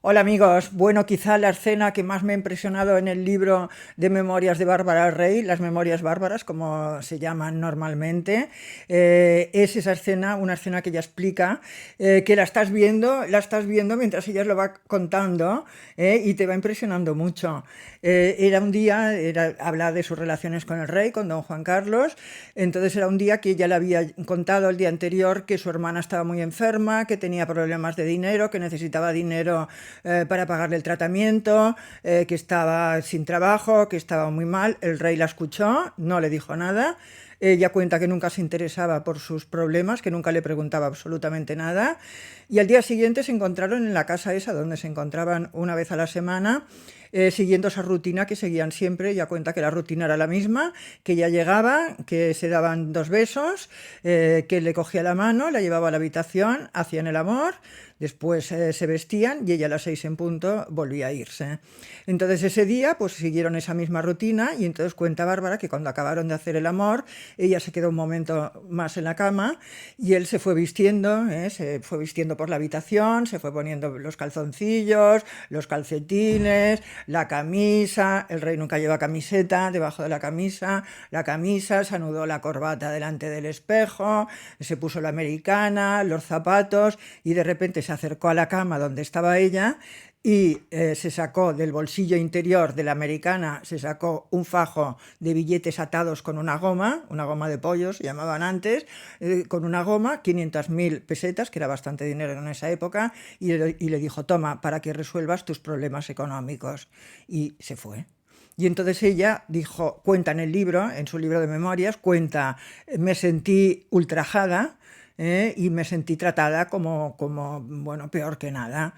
Hola amigos, bueno, quizá la escena que más me ha impresionado en el libro de Memorias de Bárbara Rey, las Memorias Bárbaras, como se llaman normalmente, es esa escena, una escena que ella explica, que la estás viendo mientras ella lo va contando, y te va impresionando mucho. Era un día, habla de sus relaciones con el rey, con don Juan Carlos, entonces era un día que ella le había contado el día anterior que su hermana estaba muy enferma, que tenía problemas de dinero, que necesitaba dinero para pagarle el tratamiento, que estaba sin trabajo, que estaba muy mal. El rey la escuchó, no le dijo nada. Ella cuenta que nunca se interesaba por sus problemas, que nunca le preguntaba absolutamente nada. Y al día siguiente se encontraron en la casa esa, donde se encontraban una vez a la semana, siguiendo esa rutina que seguían siempre. Ella cuenta que la rutina era la misma, que ella llegaba, que se daban dos besos, que le cogía la mano, la llevaba a la habitación, hacían el amor, después se vestían y ella a las 6 en punto volvía a irse. Entonces ese día pues siguieron esa misma rutina y entonces cuenta Bárbara que cuando acabaron de hacer el amor, ella se quedó un momento más en la cama y él se fue vistiendo por la habitación, se fue poniendo los calzoncillos, los calcetines, la camisa. El rey nunca lleva camiseta debajo de la camisa, se anudó la corbata delante del espejo, se puso la americana, los zapatos y de repente se acercó a la cama donde estaba ella y se sacó del bolsillo interior de la americana, se sacó un fajo de billetes atados con una goma de pollo se llamaban antes, con una goma, 500.000 pesetas, que era bastante dinero en esa época, y le dijo, toma, para que resuelvas tus problemas económicos. Y se fue. Y entonces ella dijo, cuenta en el libro, en su libro de memorias, cuenta, me sentí ultrajada, y me sentí tratada bueno, peor que nada.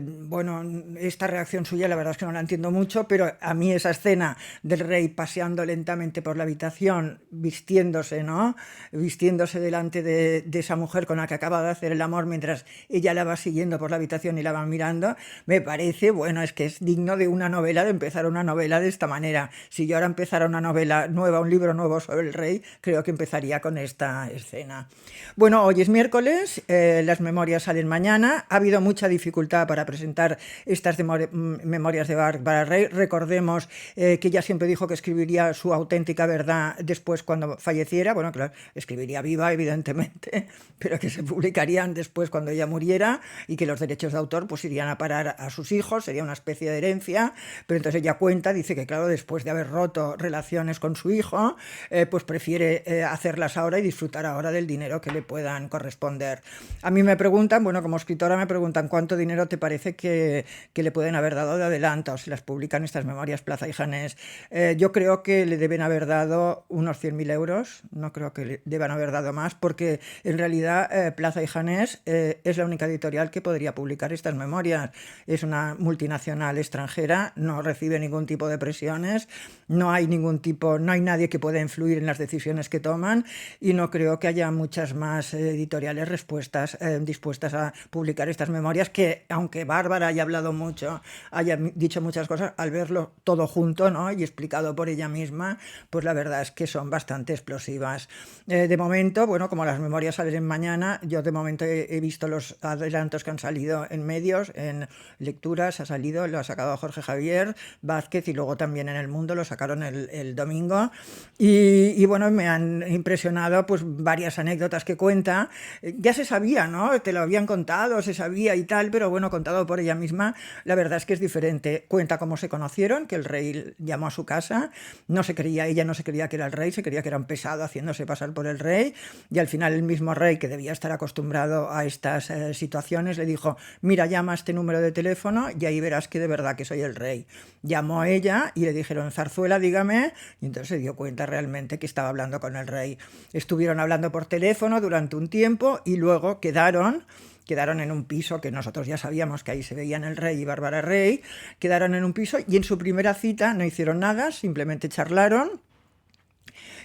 Bueno, esta reacción suya la verdad es que no la entiendo mucho, pero a mí esa escena del rey paseando lentamente por la habitación, vistiéndose, ¿no? Vistiéndose delante de esa mujer con la que acaba de hacer el amor mientras ella la va siguiendo por la habitación y la va mirando, me parece, bueno, es que es digno de una novela, de empezar una novela de esta manera. Si yo ahora empezara una novela nueva, un libro nuevo sobre el rey, creo que empezaría con esta escena. Bueno, hoy es miércoles, las memorias salen mañana. Ha habido mucha dificultad para presentar estas memorias de Bárbara Rey. Recordemos que ella siempre dijo que escribiría su auténtica verdad después cuando falleciera. Bueno, claro, escribiría viva, evidentemente, pero que se publicarían después cuando ella muriera y que los derechos de autor pues irían a parar a sus hijos, sería una especie de herencia. Pero entonces ella cuenta, dice que claro, después de haber roto relaciones con su hijo, pues prefiere hacerlas ahora y disfrutar ahora del dinero que le puedan corresponder. A mí me preguntan, bueno, como escritora me preguntan cuánto dinero te parece que le pueden haber dado de adelanto si las publican estas memorias Plaza y Janés. Yo creo que le deben haber dado unos 100.000 euros, no creo que le deban haber dado más, porque en realidad Plaza y Janés es la única editorial que podría publicar estas memorias. Es una multinacional extranjera, no recibe ningún tipo de presiones, no hay nadie que pueda influir en las decisiones que toman y no creo que haya muchas más editoriales dispuestas a publicar estas memorias que, aunque Bárbara haya hablado mucho, haya dicho muchas cosas, al verlo todo junto, ¿no? Y explicado por ella misma, pues la verdad es que son bastante explosivas. De momento, bueno, como las memorias salen mañana, yo de momento he visto los adelantos que han salido en medios, en lecturas, lo ha sacado Jorge Javier Vázquez y luego también en El Mundo lo sacaron el domingo y bueno, me han impresionado pues varias anécdotas que cuenta. Ya se sabía, ¿no? Te lo habían contado, se sabía y tal, pero bueno, contado por ella misma, la verdad es que es diferente. Cuenta cómo se conocieron, que el rey llamó a su casa, ella no se creía que era el rey, se creía que era un pesado haciéndose pasar por el rey, y al final el mismo rey, que debía estar acostumbrado a estas situaciones, le dijo, mira, llama a este número de teléfono y ahí verás que de verdad que soy el rey. Llamó a ella y le dijeron, Zarzuela, dígame, y entonces se dio cuenta realmente que estaba hablando con el rey. Estuvieron hablando por teléfono durante un tiempo y luego quedaron en un piso que nosotros ya sabíamos que ahí se veían el rey y Bárbara Rey, quedaron en un piso y en su primera cita no hicieron nada, simplemente charlaron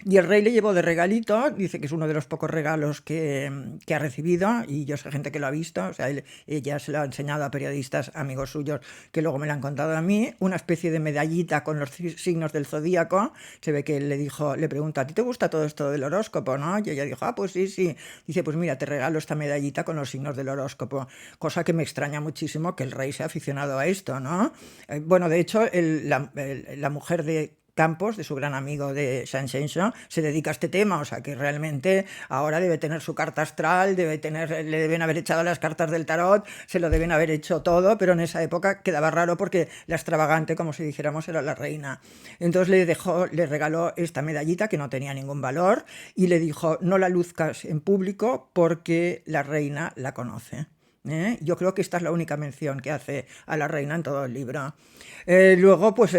Y el rey le llevó de regalito, dice que es uno de los pocos regalos que ha recibido, y yo sé gente que lo ha visto, o sea, ella se lo ha enseñado a periodistas amigos suyos que luego me lo han contado a mí, una especie de medallita con los signos del zodíaco. Se ve que él le pregunta, ¿a ti te gusta todo esto del horóscopo, no? Y ella dijo, pues sí, sí. Dice, pues mira, te regalo esta medallita con los signos del horóscopo, cosa que me extraña muchísimo que el rey sea aficionado a esto, ¿no? Bueno, de hecho, la mujer de Campos, de su gran amigo de Sanxenxo, se dedica a este tema, o sea que realmente ahora debe tener su carta astral, le deben haber echado las cartas del tarot, se lo deben haber hecho todo, pero en esa época quedaba raro porque la extravagante, como si dijéramos, era la reina. Entonces le regaló esta medallita que no tenía ningún valor y le dijo, no la luzcas en público porque la reina la conoce. Yo creo que esta es la única mención que hace a la reina en todo el libro. Luego, pues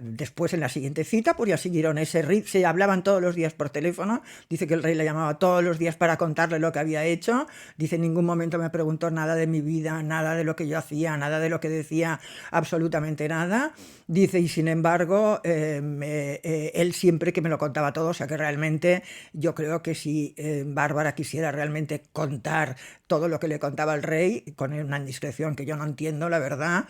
después en la siguiente cita, pues ya siguieron ese ritmo, se hablaban todos los días por teléfono. Dice que el rey le llamaba todos los días para contarle lo que había hecho. Dice, en ningún momento me preguntó nada de mi vida, nada de lo que yo hacía, nada de lo que decía, absolutamente nada. Dice, y sin embargo, él siempre que me lo contaba todo, o sea que realmente yo creo que si Bárbara quisiera realmente contar todo lo que le contaba el rey, con una indiscreción que yo no entiendo, la verdad,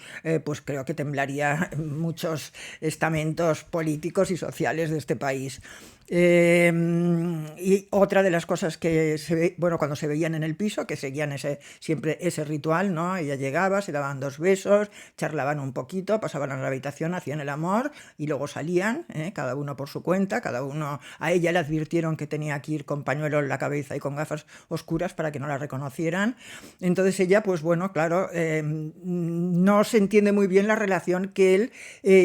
pues creo que temblaría muchos estamentos políticos y sociales de este país. Y otra de las cosas que cuando se veían en el piso, que seguían siempre ese ritual, ¿no? Ella llegaba, se daban 2 besos, charlaban un poquito, pasaban a la habitación, hacían el amor y luego salían, cada uno por su cuenta, cada uno. A ella le advirtieron que tenía que ir con pañuelo en la cabeza y con gafas oscuras para que no la reconocieran. Entonces ella, pues bueno, claro, no se entiende muy bien la relación que él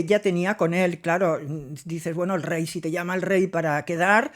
ya tenía con él. Claro, dices, bueno, el rey, si te llama el rey para quedar,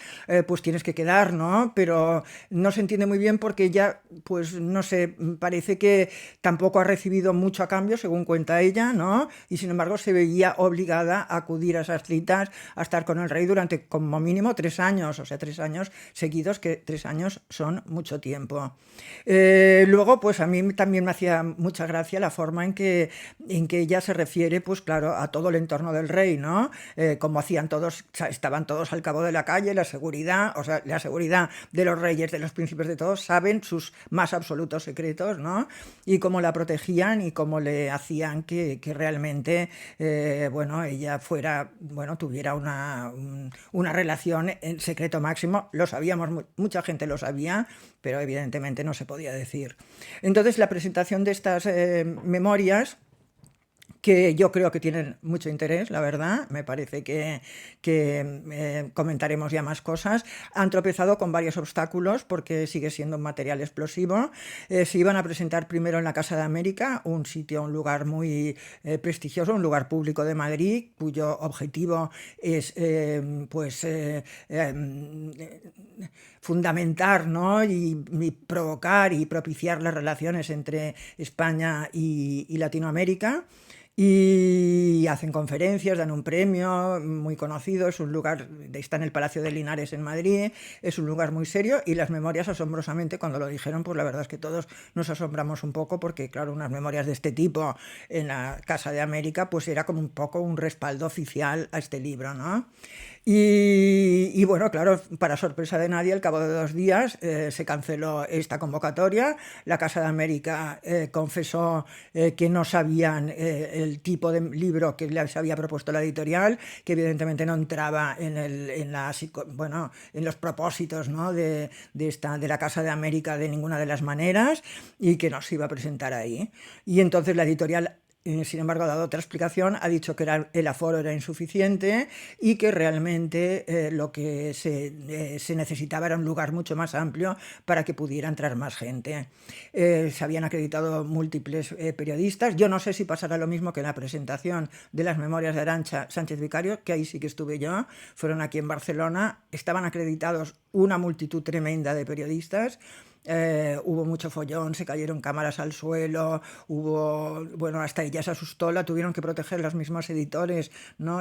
pues tienes que quedar, ¿no? Pero no se entiende muy bien porque ella, pues no sé, parece que tampoco ha recibido mucho a cambio, según cuenta ella, ¿no? Y sin embargo se veía obligada a acudir a esas citas, a estar con el rey durante como mínimo 3 años, o sea, 3 años seguidos, que 3 años son mucho tiempo. Luego, pues a mí también me hacía mucha gracia la forma en que ella se refiere, pues claro, a todo el entorno del rey, ¿no? Como hacían todos, estaban todos al cabo de la calle, la seguridad, o sea, la seguridad de los reyes, de los príncipes, de todos, saben sus más absolutos secretos, ¿no? Y cómo la protegían y cómo le hacían que realmente, bueno, ella tuviera una relación en secreto máximo. Lo sabíamos, mucha gente lo sabía, pero evidentemente no se podía decir. Entonces, la presentación de estas memorias, que yo creo que tienen mucho interés, la verdad, me parece que comentaremos ya más cosas. Han tropezado con varios obstáculos porque sigue siendo un material explosivo. Se iban a presentar primero en la Casa de América, un lugar muy prestigioso, un lugar público de Madrid, cuyo objetivo es fundamentar, ¿no? y provocar y propiciar las relaciones entre España y Latinoamérica. Y hacen conferencias, dan un premio muy conocido, es un lugar, está en el Palacio de Linares en Madrid, es un lugar muy serio, y las memorias, asombrosamente, cuando lo dijeron, pues la verdad es que todos nos asombramos un poco, porque claro, unas memorias de este tipo en la Casa de América, pues era como un poco un respaldo oficial a este libro, ¿no? Y bueno, claro, para sorpresa de nadie, al cabo de 2 días se canceló esta convocatoria. La Casa de América confesó que no sabían el tipo de libro que les había propuesto la editorial, que evidentemente no entraba en los propósitos, ¿no? de la Casa de América de ninguna de las maneras, y que no se iba a presentar ahí. Y entonces la editorial, sin embargo, ha dado otra explicación, ha dicho que el aforo era insuficiente y que realmente lo que se necesitaba era un lugar mucho más amplio para que pudiera entrar más gente. Se habían acreditado múltiples periodistas. Yo no sé si pasará lo mismo que en la presentación de las memorias de Arantxa Sánchez Vicario, que ahí sí que estuve yo. Fueron aquí en Barcelona, estaban acreditados una multitud tremenda de periodistas. Hubo mucho follón, se cayeron cámaras al suelo, bueno, hasta ella se asustó, la tuvieron que proteger los mismos editores, ¿no?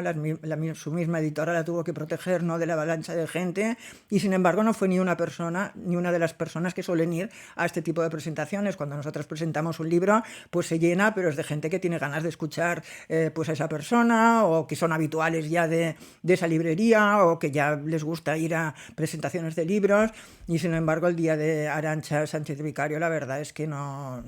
Su misma editora la tuvo que proteger, ¿no? De la avalancha de gente, y sin embargo no fue ni una persona, ni una de las personas que suelen ir a este tipo de presentaciones. Cuando nosotros presentamos un libro, pues se llena, pero es de gente que tiene ganas de escuchar pues a esa persona, o que son habituales ya de esa librería, o que ya les gusta ir a presentaciones de libros, y sin embargo el día de Arantxa Sánchez Vicario la verdad es que no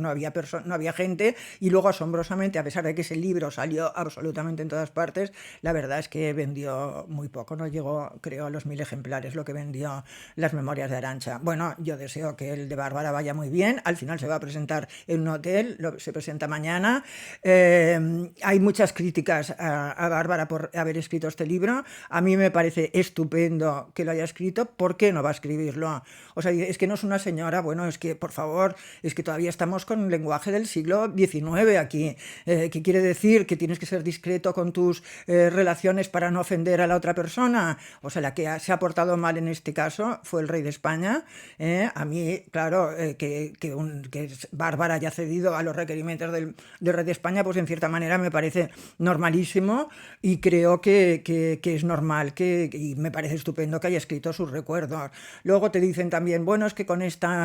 había gente, y luego asombrosamente, a pesar de que ese libro salió absolutamente en todas partes, la verdad es que vendió muy poco, no llegó creo a los 1000 ejemplares lo que vendió Las Memorias de Arantxa. Bueno, yo deseo que el de Bárbara vaya muy bien, al final se va a presentar en un hotel, se presenta mañana. Hay muchas críticas a Bárbara por haber escrito este libro. A mí me parece estupendo que lo haya escrito. ¿Por qué no va a escribirlo? O sea, es que no es una señora, bueno, es que, por favor, es que todavía estamos con lenguaje del siglo XIX aquí. ¿Qué quiere decir? Que tienes que ser discreto con tus relaciones para no ofender a la otra persona. O sea, la que se ha portado mal en este caso fue el rey de España. A mí, claro, que Bárbara haya cedido a los requerimientos del rey de España, pues en cierta manera me parece normalísimo, y creo que es normal, y me parece estupendo que haya escrito sus recuerdos. Luego te dicen también, bueno, es que con estas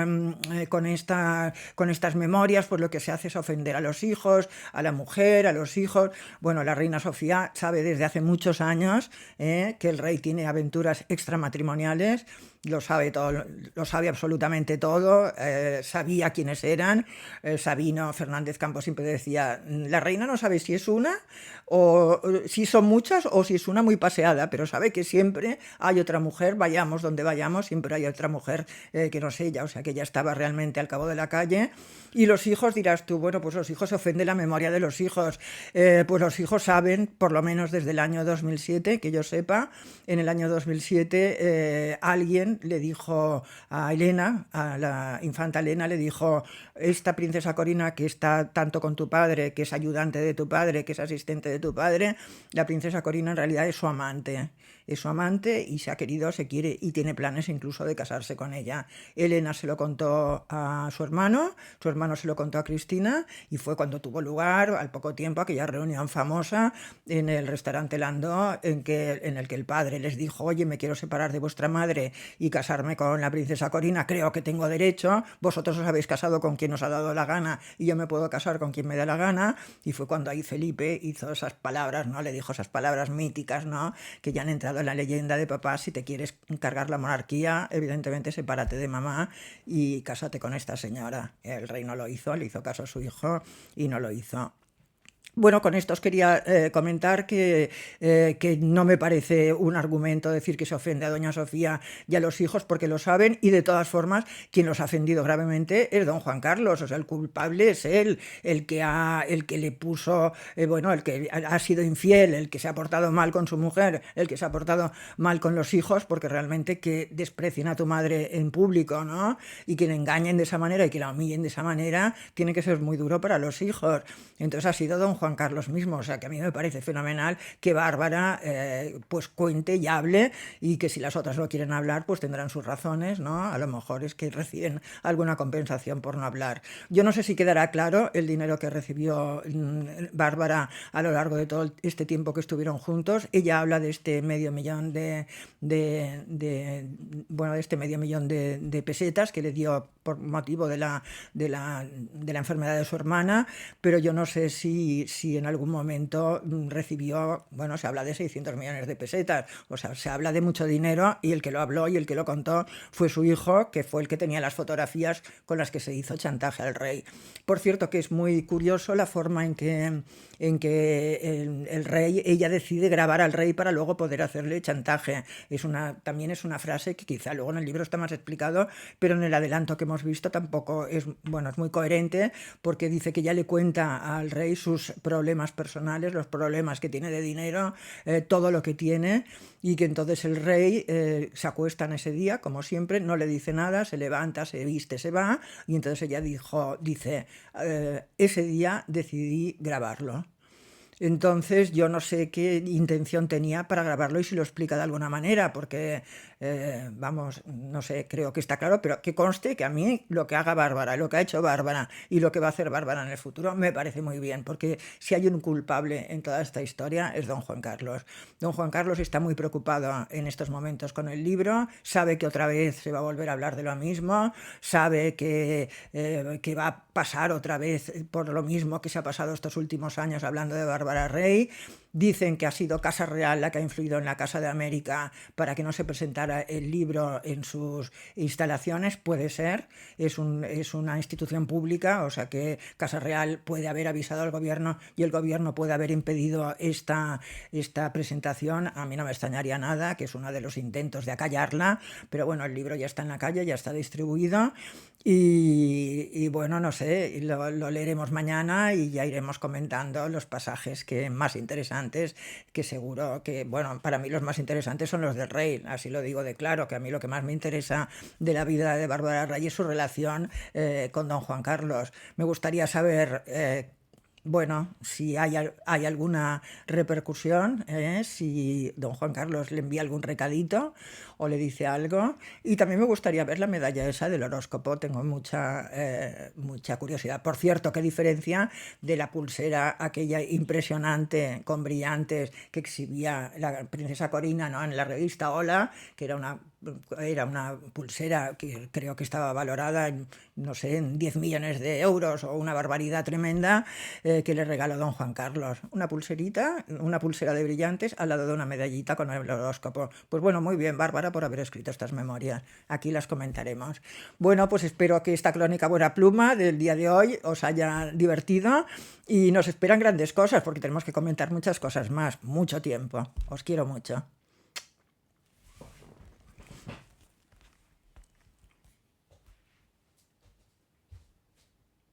memorias pues lo que se hace es ofender a los hijos, a la mujer, a los hijos. Bueno, la reina Sofía sabe desde hace muchos años que el rey tiene aventuras extramatrimoniales, lo sabe todo, lo sabe absolutamente todo, sabía quiénes eran. Sabino Fernández Campos siempre decía, la reina no sabe si es una, o si son muchas, o si es una muy paseada, pero sabe que siempre hay otra mujer, vayamos donde vayamos, siempre hay otra mujer que no es ella, o sea que ella estaba realmente al cabo de la calle. Y los hijos, dirás tú, bueno, pues los hijos, se ofende la memoria de los hijos. Pues los hijos saben, por lo menos desde el año 2007, que yo sepa, en el año 2007 alguien le dijo a Elena, a la infanta Elena, le dijo, esta princesa Corina que está tanto con tu padre, que es ayudante de tu padre, que es asistente de tu padre, la princesa Corina en realidad es su amante. Es su amante y se ha querido, se quiere y tiene planes incluso de casarse con ella. Elena se lo contó a su hermano se lo contó a Cristina, y fue cuando tuvo lugar, al poco tiempo, aquella reunión famosa en el restaurante Landó, en el que el padre les dijo, oye, me quiero separar de vuestra madre y casarme con la princesa Corina, creo que tengo derecho, vosotros os habéis casado con quien os ha dado la gana y yo me puedo casar con quien me da la gana. Y fue cuando ahí Felipe hizo esas palabras, ¿no? Le dijo esas palabras míticas, ¿no? Que ya han entrado en la leyenda de papá: si te quieres cargar la monarquía, evidentemente sepárate de mamá y cásate con esta señora. El rey no lo hizo, le hizo caso a su hijo y no lo hizo. Bueno, con esto os quería comentar que no me parece un argumento decir que se ofende a doña Sofía y a los hijos, porque lo saben, y de todas formas quien los ha ofendido gravemente es don Juan Carlos. O sea, el culpable es él, el que le puso, bueno, el que ha sido infiel, el que se ha portado mal con su mujer, el que se ha portado mal con los hijos, porque realmente que desprecien a tu madre en público, ¿no? Y que le engañen de esa manera y que la humillen de esa manera, tiene que ser muy duro para los hijos. Entonces ha sido don Juan Carlos mismo. O sea, que a mí me parece fenomenal que Bárbara pues cuente y hable, y que si las otras no quieren hablar, pues tendrán sus razones, ¿no? A lo mejor es que reciben alguna compensación por no hablar. Yo no sé si quedará claro el dinero que recibió Bárbara a lo largo de todo este tiempo que estuvieron juntos. Ella habla de este medio millón de pesetas que le dio por motivo de la enfermedad de su hermana, pero yo no sé si en algún momento recibió, bueno, se habla de 600 millones de pesetas, o sea, se habla de mucho dinero, y el que lo habló y el que lo contó fue su hijo, que fue el que tenía las fotografías con las que se hizo chantaje al rey. Por cierto, que es muy curioso la forma en que el rey, ella decide grabar al rey para luego poder hacerle chantaje. También es una frase que quizá luego en el libro está más explicado, pero en el adelanto que hemos visto tampoco es muy coherente, porque dice que ya le cuenta al rey sus problemas personales, los problemas que tiene de dinero, todo lo que tiene, y que entonces el rey se acuesta en ese día, como siempre, no le dice nada, se levanta, se viste, se va, y entonces ella dice, ese día decidí grabarlo. Entonces yo no sé qué intención tenía para grabarlo y si lo explica de alguna manera, porque, vamos, no sé, creo que está claro, pero que conste que a mí lo que haga Bárbara, lo que ha hecho Bárbara y lo que va a hacer Bárbara en el futuro me parece muy bien, porque si hay un culpable en toda esta historia es don Juan Carlos. Don Juan Carlos está muy preocupado en estos momentos con el libro, sabe que otra vez se va a volver a hablar de lo mismo, sabe que va a pasar otra vez por lo mismo que se ha pasado estos últimos años hablando de Bárbara Rey. Dicen que ha sido Casa Real la que ha influido en la Casa de América para que no se presentara el libro en sus instalaciones. Puede ser, es una institución pública, o sea que Casa Real puede haber avisado al gobierno y el gobierno puede haber impedido esta presentación. A mí no me extrañaría nada, que es uno de los intentos de acallarla, pero bueno, el libro ya está en la calle, ya está distribuido y bueno, no sé, lo leeremos mañana y ya iremos comentando los pasajes que más interesantes, que seguro que, bueno, para mí los más interesantes son los del rey, así lo digo de claro, que a mí lo que más me interesa de la vida de Bárbara Rey es su relación con don Juan Carlos. Me gustaría saber bueno, si hay alguna repercusión, si don Juan Carlos le envía algún recadito o le dice algo. Y también me gustaría ver la medalla esa del horóscopo, tengo mucha curiosidad. Por cierto, qué diferencia de la pulsera aquella impresionante con brillantes que exhibía la princesa Corina, ¿no?, en la revista Hola, que era una pulsera que creo que estaba valorada en, no sé, en 10 millones de euros o una barbaridad tremenda, que le regaló don Juan Carlos. Una pulserita, una pulsera de brillantes al lado de una medallita con el horóscopo. Pues bueno, muy bien, Bárbara, por haber escrito estas memorias. Aquí las comentaremos. Bueno, pues espero que esta crónica buena pluma del día de hoy os haya divertido y nos esperan grandes cosas porque tenemos que comentar muchas cosas más, mucho tiempo. Os quiero mucho.